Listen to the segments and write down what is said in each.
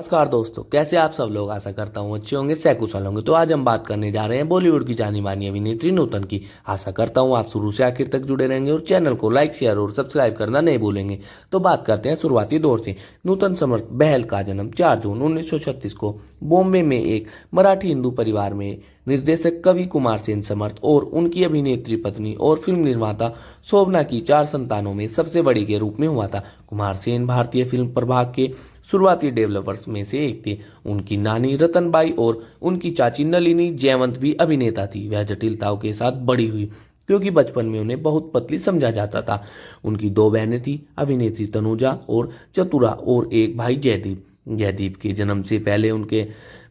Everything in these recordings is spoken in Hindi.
नमस्कार दोस्तों, कैसे आप सब लोग। आशा करता हूँ अच्छे होंगे, सकुशल होंगे। तो आज हम बात करने जा रहे हैं बॉलीवुड की जानी मानी अभिनेत्री नूतन की। आशा करता हूँ आप शुरू से आखिर तक जुड़े रहेंगे और चैनल को लाइक शेयर और सब्सक्राइब करना नहीं भूलेंगे। तो बात करते हैं शुरुआती दौर से। नूतन समर्थ बहल का जन्म 4 जून 1936 को बॉम्बे में एक मराठी हिंदू परिवार में निर्देशक कवि कुमार सेन समर्थ और उनकी अभिनेत्री पत्नी और फिल्म निर्माता शोभना की 4 संतानों में सबसे बड़ी के रूप में हुआ था। कुमार सेन भारतीय फिल्म प्रभाग के शुरुआती डेवलपर्स में से एक थे। उनकी नानी रतनबाई और उनकी चाची नलिनी जयवंत भी अभिनेता थी। वह जटिलताओं के साथ बड़ी हुई क्योंकि बचपन में उन्हें बहुत पतली समझा जाता था। उनकी 2 बहनें थी, अभिनेत्री तनुजा और चतुरा, और एक भाई जयदीप। जयदीप के जन्म से पहले उनके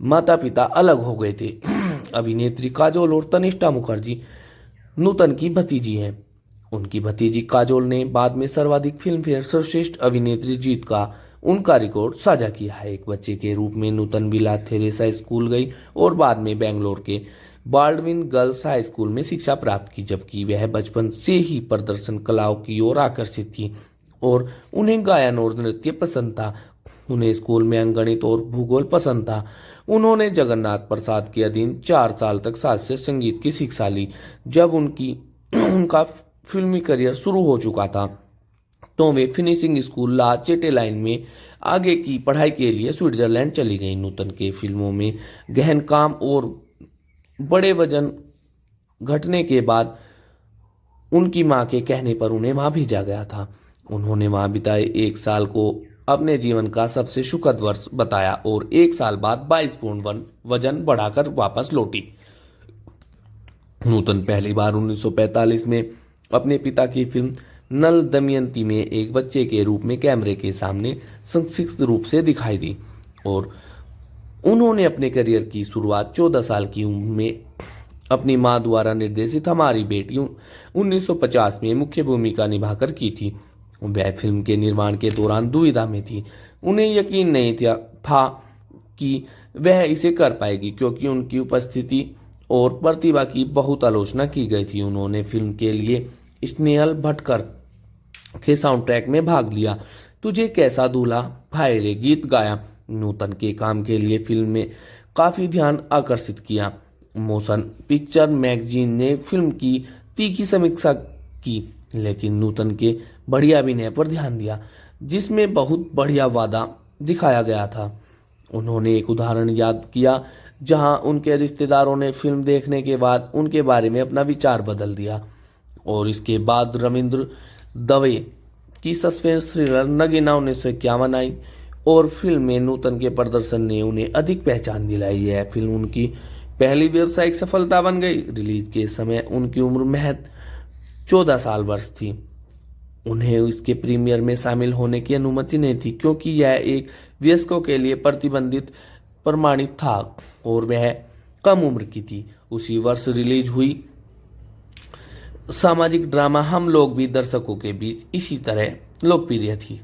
माता पिता अलग हो गए थे। अभिनेत्री काजोल और तनिष्ठा मुखर्जी नूतन की भतीजी हैं। उनकी भतीजी काजोल ने बाद में सर्वाधिक फिल्म फेयर सर्वश्रेष्ठ अभिनेत्री जीत का उनका रिकॉर्ड साझा किया है। एक बच्चे के रूप में नूतन विला थेरेसा स्कूल गई और बाद में बेंगलोर के बाल्डविन गर्ल्स हाई स्कूल में शिक्षा प्राप्त की, जबकि वह बचपन से ही प्रदर्शन कलाओं की ओर आकर्षित थी और उन्हें गायन और नृत्य पसंद था। उन्हें स्कूल में अंकगणित और भूगोल पसंद था। उन्होंने जगन्नाथ प्रसाद के अधीन 4 साल तक शास्त्रीय संगीत की शिक्षा ली। जब उनका फिल्मी करियर शुरू हो चुका था तो वे फिनिशिंग स्कूल ला चेटेलाइन में आगे की पढ़ाई के लिए स्विट्जरलैंड चली गई। नूतन के फिल्मों में गहन काम और बड़े वजन घटने के बाद उनकी मां के कहने पर उन्हें वहां भेजा गया था। उन्होंने वहां बिताए 1 साल को अपने जीवन का सबसे सुखद वर्ष बताया और 1 साल बाद 22 पूर्ण वजन बढ़ाकर वापस लौटी। नूतन पहली बार 1945 में अपने पिता की फिल्म नल दमयंती में एक बच्चे के रूप में कैमरे के सामने संक्षिप्त रूप से दिखाई दी और उन्होंने अपने करियर की शुरुआत 14 साल की उम्र में अपनी मां द्वारा निर्देशित हमारी बेटी 1950 में मुख्य भूमिका निभाकर की थी। वह फिल्म के निर्माण के दौरान दुविधा में थी। उन्हें यकीन नहीं था कि वह इसे कर पाएगी क्योंकि उनकी उपस्थिति और प्रतिभा की बहुत आलोचना की गई थी। उन्होंने फिल्म के लिए स्नेहल भटकर के साउंड ट्रैक में भाग लिया। तुझे कैसा दूल्हा भाई रे गीत गाया। नूतन के काम के लिए फिल्म में काफी ध्यान आकर्षित किया। मोशन पिक्चर मैगजीन ने फिल्म की तीखी समीक्षा की, लेकिन नूतन के बढ़िया अभिनय पर ध्यान दिया जिसमें बहुत बढ़िया वादा दिखाया गया था। उन्होंने एक उदाहरण याद किया जहां उनके रिश्तेदारों ने फिल्म देखने के बाद उनके बारे में अपना विचार बदल दिया और इसके बाद रविंद्र दवे की सस्पेंस थ्रिलर नगीना 1951 आई और फिल्म में नूतन के प्रदर्शन ने उन्हें अधिक पहचान दिलाई। यह फिल्म उनकी पहली व्यावसायिक सफलता बन गई। रिलीज के समय उनकी उम्र महज 14 साल वर्ष थी। उन्हें इसके प्रीमियर में शामिल होने की अनुमति नहीं थी क्योंकि यह एक वयस्कों के लिए प्रतिबंधित प्रमाणित था और वह कम उम्र की थी। उसी वर्ष रिलीज हुई सामाजिक ड्रामा हम लोग भी दर्शकों के बीच इसी तरह लोकप्रिय थी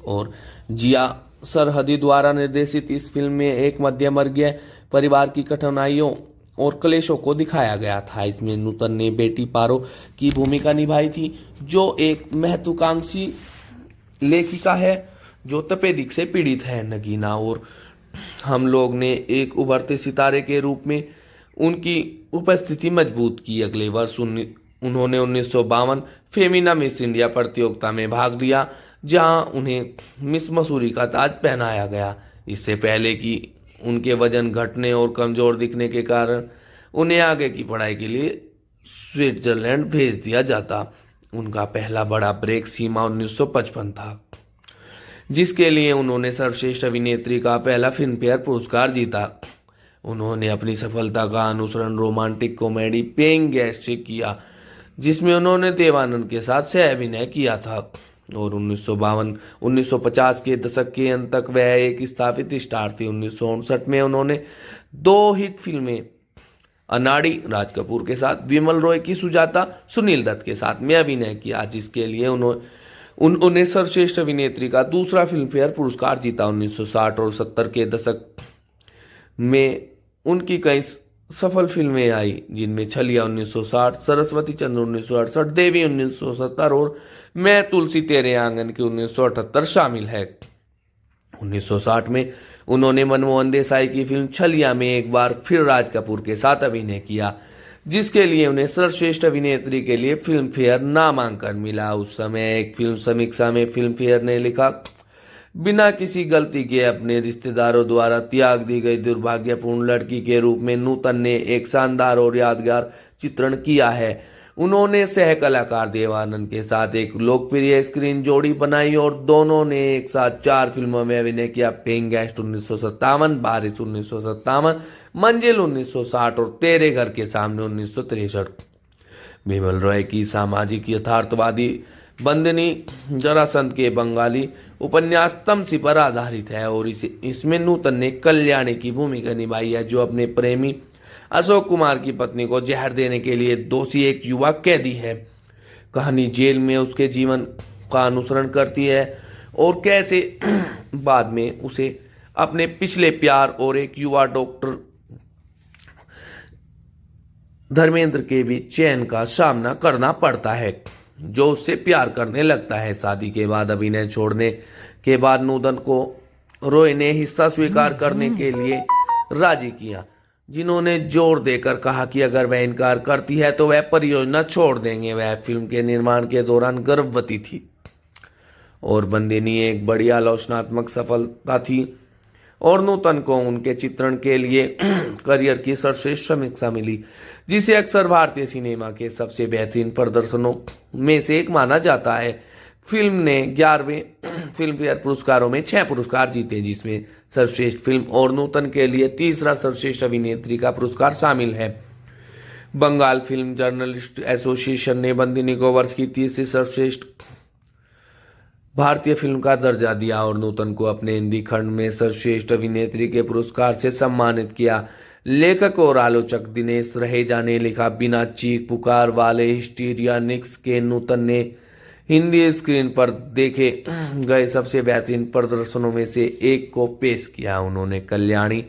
और जिया सरहदी द्वारा निर्देशित इस फिल्म में एक मध्यम वर्गीय परिवार की कठिनाइयों और क्लेशों को दिखाया गया था। इसमें नूतन ने बेटी पारो की भूमिका निभाई थी जो एक महत्वाकांक्षी लेखिका है जो तपेदिक से पीड़ित है। नगीना और हम लोग ने एक उभरते सितारे के रूप में उनकी उपस्थिति मजबूत की। अगले वर्ष उन्होंने 1952 फेमिना मिस इंडिया प्रतियोगिता में भाग लिया जहां उन्हें मिस मसूरी का ताज पहनाया गया। इससे पहले कि उनके वजन घटने और कमजोर दिखने के कारण उन्हें आगे की पढ़ाई के लिए स्विट्जरलैंड भेज दिया जाता। उनका पहला बड़ा ब्रेक सीमा 1955 था जिसके लिए उन्होंने सर्वश्रेष्ठ अभिनेत्री का पहला फिल्म फेयर पुरस्कार जीता। उन्होंने अपनी सफलता का अनुसरण रोमांटिक कॉमेडी पेइंग गेस्ट से किया जिसमें उन्होंने देवानंद के साथ सह अभिनय किया था और 1950 के दशक के अंत तक वह एक स्थापित स्टार थे। 1959 में उन्होंने 2 हिट फिल्में अनाड़ी राज कपूर के साथ, विमल रॉय की सुजाता सुनील दत्त के साथ में अभिनय किया जिसके लिए उन्हें सर्वश्रेष्ठ अभिनेत्री का दूसरा फिल्म फेयर पुरस्कार जीता। 1960 और 70 के दशक में उनकी कई सफल फिल्में आई जिनमें छलिया 1960, सरस्वती चंद्र 1968, देवी 1970 और मैं तुलसी तेरे आंगन के 1978 शामिल है। 1960 में उन्होंने मनमोहन देसाई की फिल्म छलिया में एक बार फिर राज कपूर के साथ अभिनय किया, जिसके लिए उन्हें सर्वश्रेष्ठ अभिनेत्री के लिए फिल्म फेयर नामांकन मिला। उस समय एक फिल्म समीक्षा में फिल्म फेयर ने लिखा, बिना किसी गलती के अपने रिश्तेदारों द्वारा त्याग दी गई दुर्भाग्यपूर्ण लड़की के रूप में नूतन ने एक शानदार और यादगार चित्रण किया है। उन्होंने सह कलाकार देवानंद के साथ एक लोकप्रिय स्क्रीन जोड़ी बनाई और दोनों ने एक साथ 4 फिल्मों में अभिनय किया। पेइंग गेस्ट 1957, बारिश 1957, मंजिल 1960 और तेरे घर के सामने 1963। बिमल रॉय की सामाजिक यथार्थवादी बंदनी जरासंध के बंगाली उपन्यास तमसी पर आधारित है और इसमें नूतन ने कल्याणी की भूमिका निभाई है, जो अपने प्रेमी अशोक कुमार की पत्नी को जहर देने के लिए दोषी एक युवा कैदी है। कहानी जेल में उसके जीवन का अनुसरण करती है और कैसे बाद में उसे अपने पिछले प्यार और एक युवा डॉक्टर धर्मेंद्र के बीच चैन का सामना करना पड़ता है, जो उससे प्यार करने लगता है। शादी के बाद अभिनय छोड़ने के बाद नूतन को रॉय ने हिस्सा स्वीकार करने के लिए राजी किया, जिन्होंने जोर देकर कहा कि अगर वह इनकार करती है तो वह परियोजना छोड़ देंगे। वह फिल्म के निर्माण के दौरान गर्भवती थी और बंदिनी एक बड़ी आलोचनात्मक सफलता थी और नूतन को उनके चित्रण के लिए करियर की सर्वश्रेष्ठ समीक्षा मिली, जिसे अक्सर भारतीय सिनेमा के सबसे बेहतरीन प्रदर्शनों में से एक माना जाता है। फिल्म ने 11वें फिल्म फेयर पुरस्कारों में 6 पुरस्कार जीते, जिसमें सर्वश्रेष्ठ फिल्म और नूतन के लिए तीसरा सर्वश्रेष्ठ अभिनेत्री का पुरस्कार शामिल है। बंगाल फिल्म जर्नलिस्ट एसोसिएशन ने बंदिनी को वर्ष की तीसरी सर्वश्रेष्ठ भारतीय फिल्म का दर्जा दिया और नूतन को अपने हिंदी खंड में सर्वश्रेष्ठ अभिनेत्री के पुरस्कार से सम्मानित किया। लेखक और आलोचक दिनेश रहेजा ने लिखा, बिना चीख पुकार वाले हिस्टीरियानिक्स के नूतन ने हिंदी स्क्रीन पर देखे गए सबसे बेहतरीन प्रदर्शनों में से एक को पेश किया। उन्होंने कल्याणी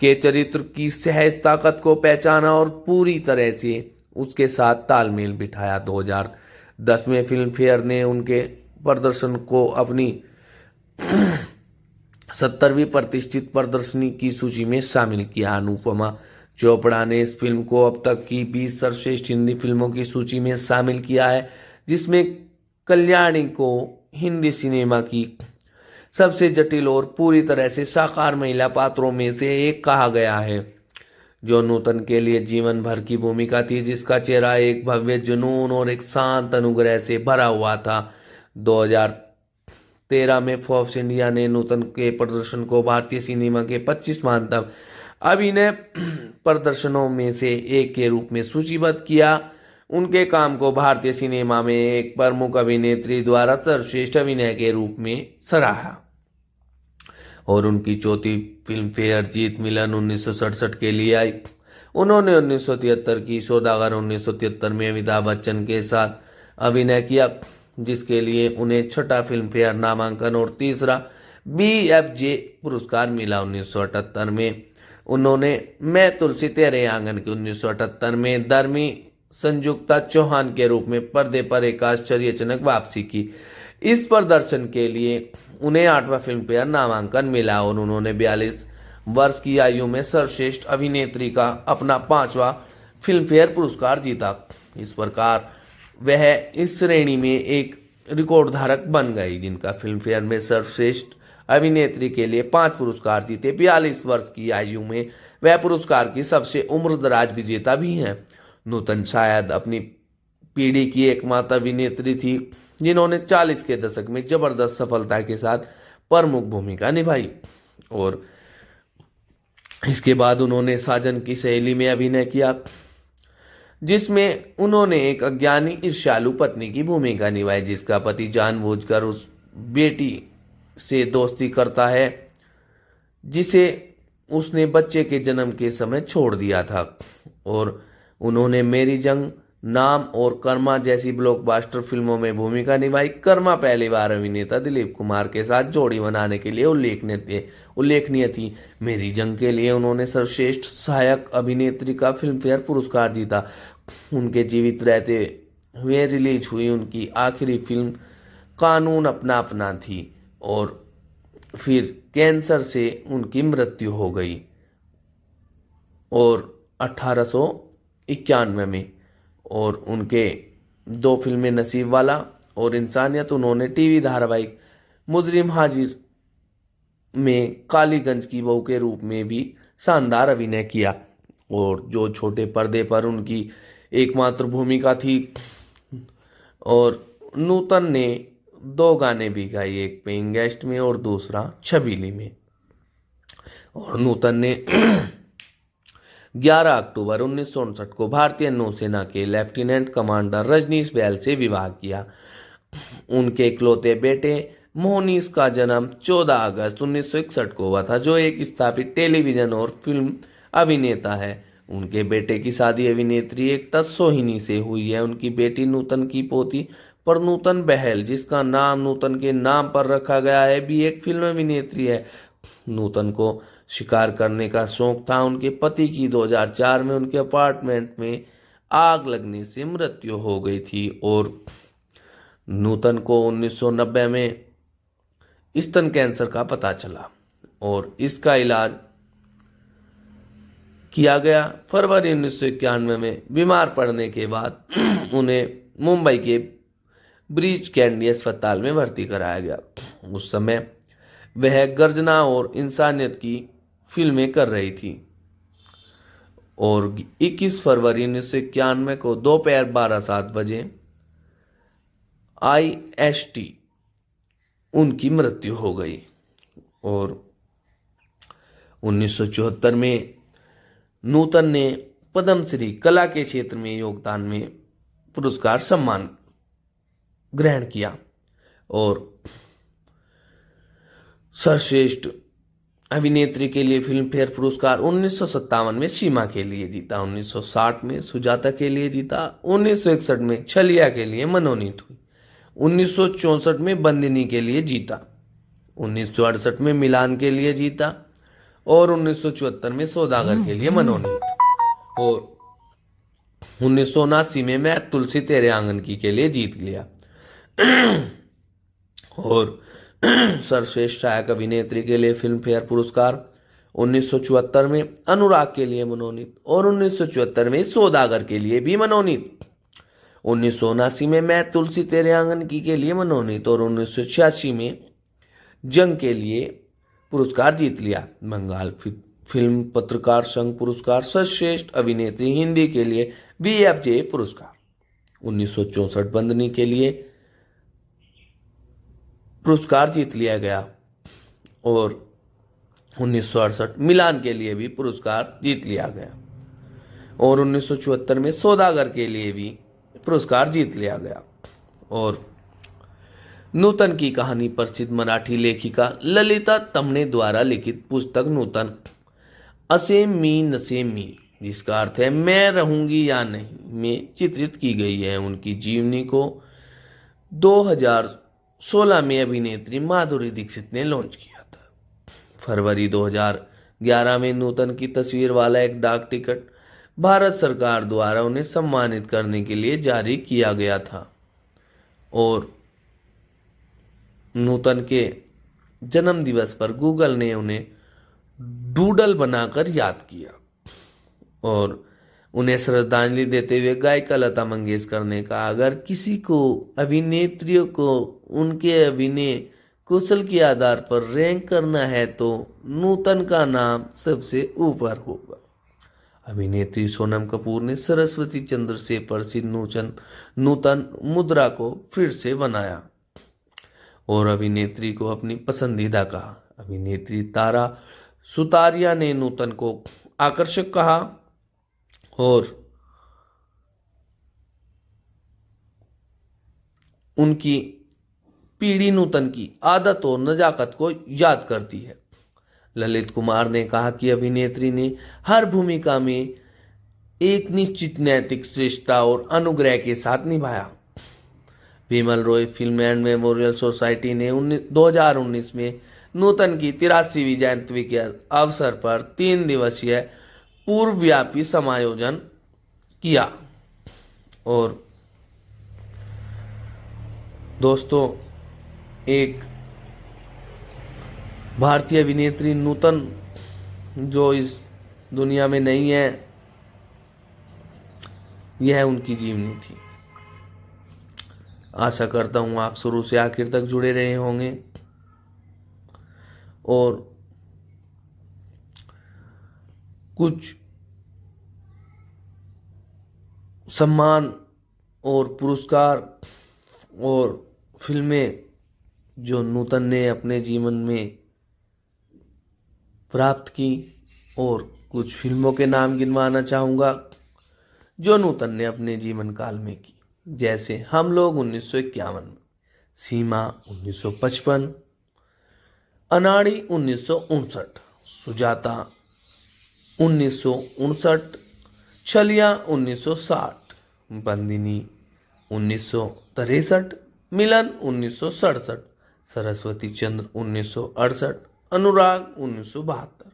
के चरित्र की सहज ताकत को पहचाना और पूरी तरह से उसके साथ तालमेल बिठाया। 2010 में फिल्म फेयर ने उनके प्रदर्शन को अपनी 70वीं प्रतिष्ठित प्रदर्शनी की सूची में शामिल किया। अनुपमा चोपड़ा ने इस फिल्म को अब तक की 20 सर्वश्रेष्ठ हिंदी फिल्मों की सूची में शामिल किया है, जिसमें कल्याणी को हिंदी सिनेमा की सबसे जटिल और पूरी तरह से साकार महिला पात्रों में से एक कहा गया है, जो नूतन के लिए जीवन भर की भूमिका थी, जिसका चेहरा एक भव्य जुनून और एक शांत अनुग्रह से भरा हुआ था। 2013 में फोर्ब्स इंडिया ने नूतन के प्रदर्शन को भारतीय सिनेमा के 25 महानतम अभिनय प्रदर्शनों में से एक के रूप में सूचीबद्ध किया। उनके काम को भारतीय सिनेमा में एक प्रमुख अभिनेत्री द्वारा सर्वश्रेष्ठ अभिनय के रूप में सराहा और उनकी चौथी फिल्म फेयर जीत मिलन 1967 के लिए आई। उन्होंने 1973 की सौदागर 1973 में अमिताभ बच्चन के साथ अभिनय किया, जिसके लिए उन्हें 6ठा फिल्म फेयर नामांकन और तीसरा BFJ पुरस्कार मिला। 1978 में उन्होंने मैं तुलसी तेरे आंगन की 1978 में धर्मी संयुक्ता चौहान के रूप में पर्दे पर एक आश्चर्यजनक वापसी की। इस प्रदर्शन के लिए उन्हें 8वां फिल्म फेयर नामांकन मिला और उन्होंने 42 वर्ष की आयु में सर्वश्रेष्ठ अभिनेत्री का अपना 5वां फिल्म फेयर पुरस्कार जीता। इस प्रकार वह इस श्रेणी में एक रिकॉर्ड धारक बन गई, जिनका फिल्म फेयर में सर्वश्रेष्ठ अभिनेत्री के लिए 5 पुरस्कार जीते। 42 वर्ष की आयु में वह पुरस्कार की सबसे उम्रदराज विजेता भी हैं। नूतन शायद अपनी पीढ़ी की एकमात्र अभिनेत्री थी जिन्होंने 40 के दशक में जबरदस्त सफलता के साथ प्रमुख भूमिका निभाई और इसके बाद उन्होंने साजन की सहेली में अभिनय किया, जिसमें उन्होंने एक अज्ञानी ईर्ष्यालु पत्नी की भूमिका निभाई, जिसका पति जानबूझकर उस बेटी से दोस्ती करता है जिसे उसने बच्चे के जन्म के समय छोड़ दिया था। और उन्होंने मेरी जंग, नाम और कर्मा जैसी ब्लॉकबस्टर फिल्मों में भूमिका निभाई। कर्मा पहली बार अभिनेता दिलीप कुमार के साथ जोड़ी बनाने के लिए उल्लेखनीय थी। मेरी जंग के लिए उन्होंने सर्वश्रेष्ठ सहायक अभिनेत्री का फिल्म फेयर पुरस्कार जीता। उनके जीवित रहते हुए रिलीज हुई उनकी आखिरी फिल्म कानून अपना अपना थी और फिर कैंसर से उनकी मृत्यु हो गई और 1891 में। और उनके दो फिल्में नसीब वाला और इंसानियत, उन्होंने टीवी धारावाहिक मुजरिम हाजिर में कालीगंज की बहू के रूप में भी शानदार अभिनय किया। और जो छोटे पर्दे पर उनकी एकमात्र भूमिका थी। और नूतन ने दो गाने भी गाए, एक पेइंग गेस्ट में और दूसरा छबीली में। और नूतन ने 11 अक्टूबर 1959 को भारतीय नौसेना के लेफ्टिनेंट कमांडर रजनीश बैल से विवाह किया। उनके इकलौते बेटे मोहनीश का जन्म 14 अगस्त 1961 को हुआ था, जो एक स्थापित टेलीविजन और फिल्म अभिनेता है। उनके बेटे की शादी अभिनेत्री एकता सोहिनी से हुई है। उनकी बेटी नूतन की पोती परनूतन बहल, जिसका नाम नूतन के नाम पर रखा गया है, भी एक फिल्म अभिनेत्री है। नूतन को शिकार करने का शौक था। उनके पति की 2004 में उनके अपार्टमेंट में आग लगने से मृत्यु हो गई थी। और नूतन को 1990 में स्तन कैंसर का पता चला और इसका इलाज किया गया। फरवरी 1991 में बीमार पड़ने के बाद उन्हें मुंबई के ब्रीच कैंडी अस्पताल में भर्ती कराया गया। उस समय वह गर्जना और इंसानियत की फिल्में कर रही थी। और 21 फरवरी 1991 को दोपहर 12:07 बजे IST उनकी मृत्यु हो गई। और 1974 में नूतन ने पद्मश्री कला के क्षेत्र में योगदान में पुरस्कार सम्मान ग्रहण किया। और सर्वश्रेष्ठ अभिनेत्री के लिए फिल्म फेयर पुरस्कार 1957 में सीमा के लिए जीता, 1960 में सुजाता के लिए जीता, 1961 में छलिया के लिए मनोनीत हुई, 1964 में बंदिनी के लिए जीता, 1968 में मिलान के लिए जीता और 1974 में सौदागर के लिए मनोनीत। और 1979 में मैं तुलसी तेरे आंगन की के लिए जीत लिया। और सर्वश्रेष्ठ सहायक अभिनेत्री के लिए फिल्म फेयर पुरस्कार 1974 में अनुराग के लिए मनोनीत और 1974 में सौदागर के लिए भी मनोनीत। 1979 में मैं तुलसी तेरे आंगन की के लिए मनोनीत और 1986 में जंग के लिए पुरस्कार जीत लिया। बंगाल फिल्म पत्रकार संघ पुरस्कार सर्वश्रेष्ठ अभिनेत्री हिंदी के लिए BFJ पुरस्कार, 1964 बंदनी के लिए पुरस्कार जीत लिया गया और 1968 मिलान के लिए भी पुरस्कार जीत लिया गया और 1974 में सौदागर के लिए भी पुरस्कार जीत लिया गया। और नूतन की कहानी प्रसिद्ध मराठी लेखिका ललिता तमणे द्वारा लिखित पुस्तक नूतन असे मी नसे मी, जिसका अर्थ है मैं रहूंगी या नहीं, में चित्रित की गई है। उनकी जीवनी को 2016 में अभिनेत्री माधुरी दीक्षित ने लॉन्च किया था। फरवरी 2011 में नूतन की तस्वीर वाला एक डाक टिकट भारत सरकार द्वारा उन्हें सम्मानित करने के लिए जारी किया गया था। और नूतन के जन्म दिवस पर गूगल ने उन्हें डूडल बनाकर याद किया। और उन्हें श्रद्धांजलि देते हुए गायिका लता मंगेशकर ने कहा, अगर किसी को अभिनेत्रियों को उनके अभिनय कौशल के आधार पर रैंक करना है तो नूतन का नाम सबसे ऊपर होगा। अभिनेत्री सोनम कपूर ने सरस्वती चंद्र से प्रसिद्ध नूतन मुद्रा को फिर से बनाया और अभिनेत्री को अपनी पसंदीदा कहा। अभिनेत्री तारा सुतारिया ने नूतन को आकर्षक कहा और उनकी पीढ़ी नूतन की आदत और नजाकत को याद करती है। ललित कुमार ने कहा कि अभिनेत्री ने हर भूमिका में एक निश्चित नैतिक श्रेष्ठता और अनुग्रह के साथ निभाया। Vimal Roy film and memorial society ने 2019 में नूतन की 83वीं जयंती के अवसर पर 3 दिवसीय पूर्वव्यापी समायोजन किया। और दोस्तों, एक भारतीय अभिनेत्री नूतन जो इस दुनिया में नहीं है, यह उनकी जीवनी थी। आशा करता हूँ आप शुरू से आखिर तक जुड़े रहे होंगे और कुछ सम्मान और पुरस्कार और फिल्में जो नूतन ने अपने जीवन में प्राप्त की, और कुछ फिल्मों के नाम गिनवाना चाहूँगा जो नूतन ने अपने जीवन काल में की। जैसे हम लोग 1951, सीमा 1955, अनाड़ी 1959, सुजाता 1959, छलिया 1960, बंदिनी 1963, मिलन 1967, सरस्वती चंद्र 1968, अनुराग 1972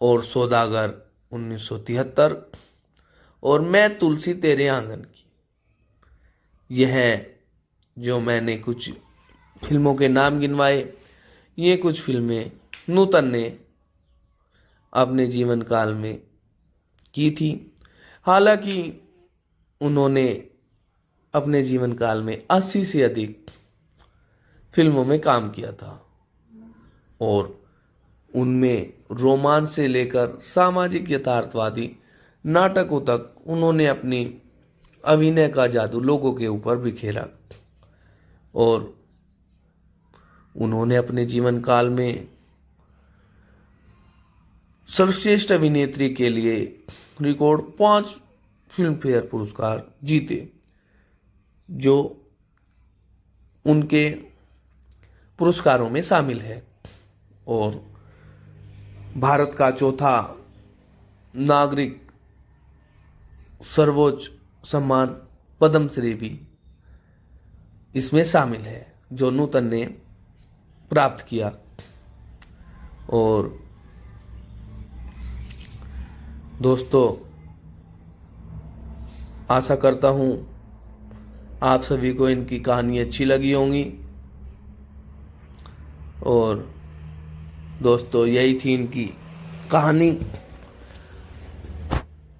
और सौदागर 1973 और मैं तुलसी तेरे आंगन की। यह जो मैंने कुछ फिल्मों के नाम गिनवाए, ये कुछ फिल्में नूतन ने अपने जीवन काल में की थी। हालांकि उन्होंने अपने जीवन काल में 80 से अधिक फिल्मों में काम किया था और उनमें रोमांस से लेकर सामाजिक यथार्थवादी नाटकों तक उन्होंने अपनी अभिनय का जादू लोगों के ऊपर बिखेरा और उन्होंने अपने जीवन काल में सर्वश्रेष्ठ अभिनेत्री के लिए रिकॉर्ड 5 फिल्म फेयर पुरस्कार जीते, जो उनके पुरस्कारों में शामिल है। और भारत का चौथा नागरिक सर्वोच्च सम्मान पद्मश्री भी इसमें शामिल है, जो नूतन ने प्राप्त किया। और दोस्तों, आशा करता हूँ आप सभी को इनकी कहानी अच्छी लगी होंगी। और दोस्तों, यही थी इनकी कहानी,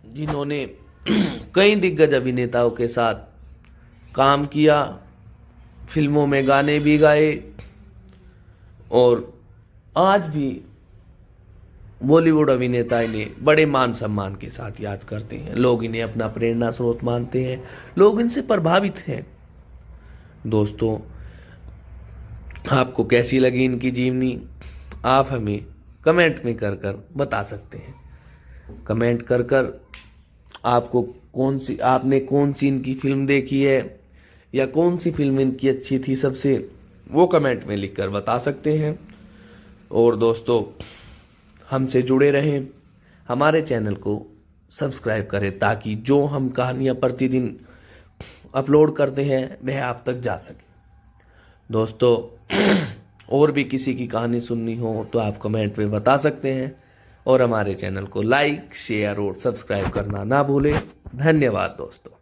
जिन्होंने कई दिग्गज अभिनेताओं के साथ काम किया, फिल्मों में गाने भी गाए और आज भी बॉलीवुड अभिनेता इन्हें बड़े मान सम्मान के साथ याद करते हैं। लोग इन्हें अपना प्रेरणा स्रोत मानते हैं, लोग इनसे प्रभावित हैं। दोस्तों, आपको कैसी लगी इनकी जीवनी, आप हमें कमेंट में कर कर बता सकते हैं। कमेंट कर कर आपको आपने कौन सी इनकी फिल्म देखी है या कौन सी फिल्म इनकी अच्छी थी सबसे, वो कमेंट में लिख कर बता सकते हैं। और दोस्तों, हमसे जुड़े रहें, हमारे चैनल को सब्सक्राइब करें ताकि जो हम कहानियाँ प्रतिदिन अपलोड करते हैं वह आप तक जा सके। दोस्तों, और भी किसी की कहानी सुननी हो तो आप कमेंट में बता सकते हैं और हमारे चैनल को लाइक, शेयर और सब्सक्राइब करना ना भूलें। धन्यवाद दोस्तों।